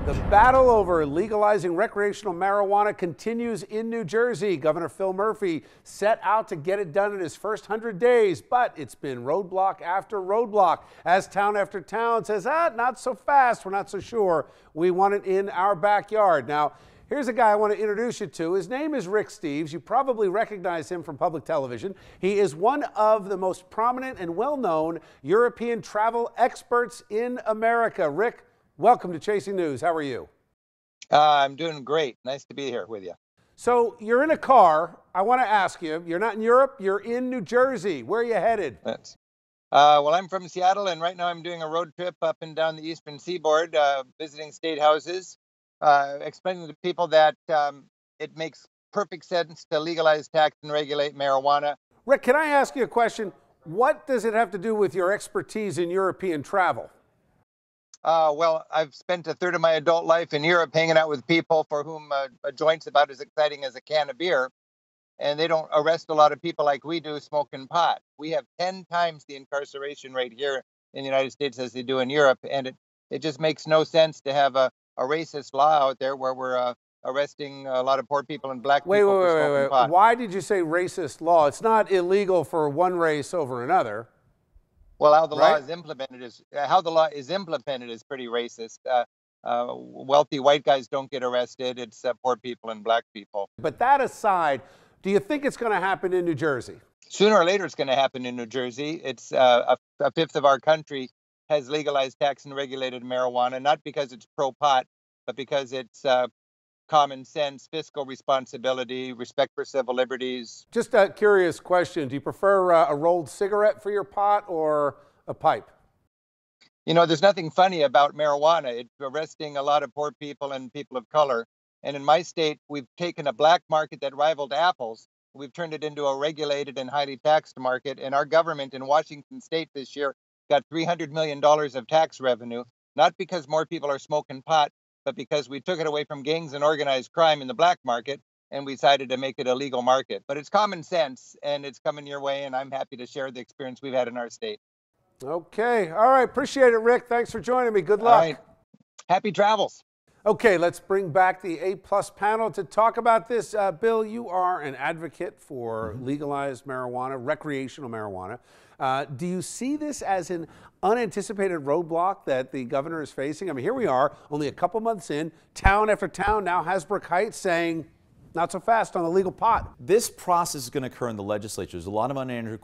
The battle over legalizing recreational marijuana continues in New Jersey. Governor Phil Murphy set out to get it done in his first 100 days, but it's been roadblock after roadblock as town after town says, not so fast. We're not so sure. We want it in our backyard. Now, here's a guy I want to introduce you to. His name is Rick Steves. You probably recognize him from public television. He is one of the most prominent and well-known European travel experts in America. Rick, welcome to Chasing News. How are you? I'm doing great. Nice to be here with you. So you're in a car. I want to ask you, you're not in Europe, you're in New Jersey. Where are you headed? Well, I'm from Seattle, and right now I'm doing a road trip up and down the eastern seaboard, visiting state houses, explaining to people that it makes perfect sense to legalize, tax, and regulate marijuana. Rick, can I ask you a question? What does it have to do with your expertise in European travel? Well, I've spent a third of my adult life in Europe hanging out with people for whom a joint's about as exciting as a can of beer, and they don't arrest a lot of people like we do smoking pot. We have 10 times the incarceration rate here in the United States as they do in Europe, and it just makes no sense to have a racist law out there where we're arresting a lot of poor people and black people for smoking pot. Why did you say racist law? It's not illegal for one race over another. Well, how the law is implemented is pretty racist. Wealthy white guys don't get arrested. It's poor people and black people. But that aside, do you think it's going to happen in New Jersey? Sooner or later, it's going to happen in New Jersey. It's a fifth of our country has legalized, tax, and regulated marijuana, not because it's pro-pot, but because it's common sense, fiscal responsibility, respect for civil liberties. Just a curious question. Do you prefer a rolled cigarette for your pot or a pipe? You know, there's nothing funny about marijuana. It's arresting a lot of poor people and people of color. And in my state, we've taken a black market that rivaled apples. We've turned it into a regulated and highly taxed market. And our government in Washington state this year got $300 million of tax revenue, not because more people are smoking pot, but because we took it away from gangs and organized crime in the black market, and we decided to make it a legal market. But it's common sense, and it's coming your way, and I'm happy to share the experience we've had in our state. Okay. All right. Appreciate it, Rick. Thanks for joining me. Good luck. All right. Happy travels. Okay, let's bring back the A-plus panel to talk about this. Bill, you are an advocate for legalized marijuana, recreational marijuana. Do you see this as an unanticipated roadblock that the governor is facing? I mean, here we are, only a couple months in, town after town, now Hasbrook Heights saying, not so fast on the legal pot. This process is going to occur in the legislature. There's a lot of unanswered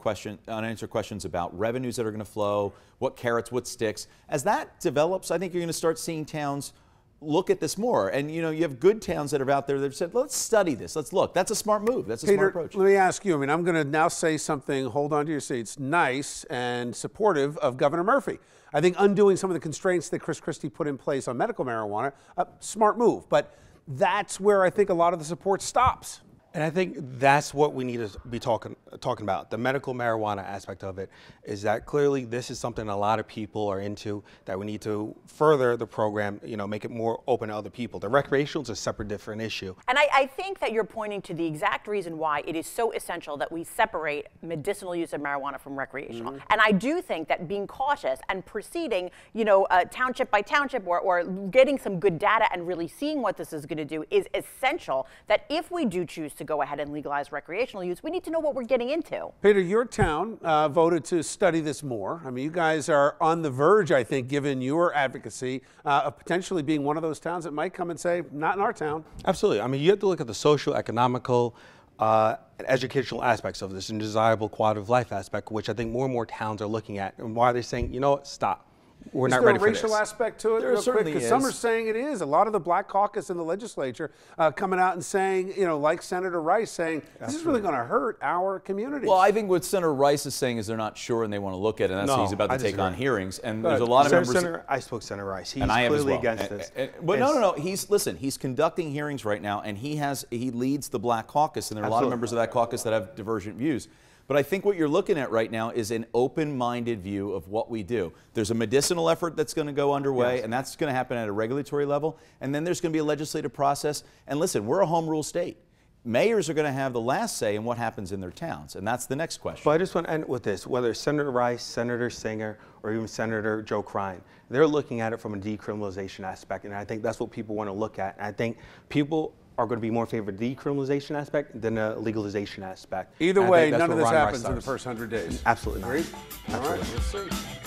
questions about revenues that are going to flow, what carrots, what sticks. As that develops, I think you're going to start seeing towns look at this more. And, you know, you have good towns that are out there that have said, let's study this. Let's look. That's a smart move. That's a smart approach. Let me ask you, I mean, I'm going to now say something, hold on to your seats, nice and supportive of Governor Murphy. I think undoing some of the constraints that Chris Christie put in place on medical marijuana, a smart move. But that's where I think a lot of the support stops. And I think that's what we need to be talking about. The medical marijuana aspect of it is that clearly this is something a lot of people are into, that we need to further the program, you know, make it more open to other people. The recreational is a separate, different issue. And I think that you're pointing to the exact reason why it is so essential that we separate medicinal use of marijuana from recreational. And I do think that being cautious and proceeding, you know, township by township or getting some good data and really seeing what this is going to do is essential, that if we do choose to go ahead and legalize recreational use, we need to know what we're getting into. Peter, your town voted to study this more. I mean, you guys are on the verge, I think, given your advocacy, of potentially being one of those towns that might come and say, not in our town. Absolutely. I mean, you have to look at the social, economical, and educational aspects of this and desirable quality of life aspect, which I think more and more towns are looking at. And why they're saying, you know what, stop. We're not ready for this. Is there a racial aspect to it? There certainly is. Because some are saying it is. A lot of the Black Caucus in the legislature coming out and saying, you know, like Senator Rice saying, this is really going to hurt our community. Well, I think what Senator Rice is saying is they're not sure and they want to look at it, and that's why he's about to take on hearings. And there's a lot of members. I spoke to Senator Rice. He's and I am clearly as well. against this. But no. He's conducting hearings right now, and he leads the Black Caucus, and there are a lot of members of that caucus that have divergent views. But I think what you're looking at right now is an open-minded view of what we do. There's a medicinal effort that's going to go underway, and that's going to happen at a regulatory level. And then there's going to be a legislative process. And listen, we're a home rule state. mayors are going to have the last say in what happens in their towns, and that's the next question. But I just want to end with this. Whether it's Senator Rice, Senator Singer, or even Senator Joe Crine, they're looking at it from a decriminalization aspect, and I think that's what people want to look at. And I think people are going to be more in favor of the decriminalization aspect than the legalization aspect. Either way, none of this happens in the first 100 days. Absolutely not. Agreed? Absolutely. All right, we'll see.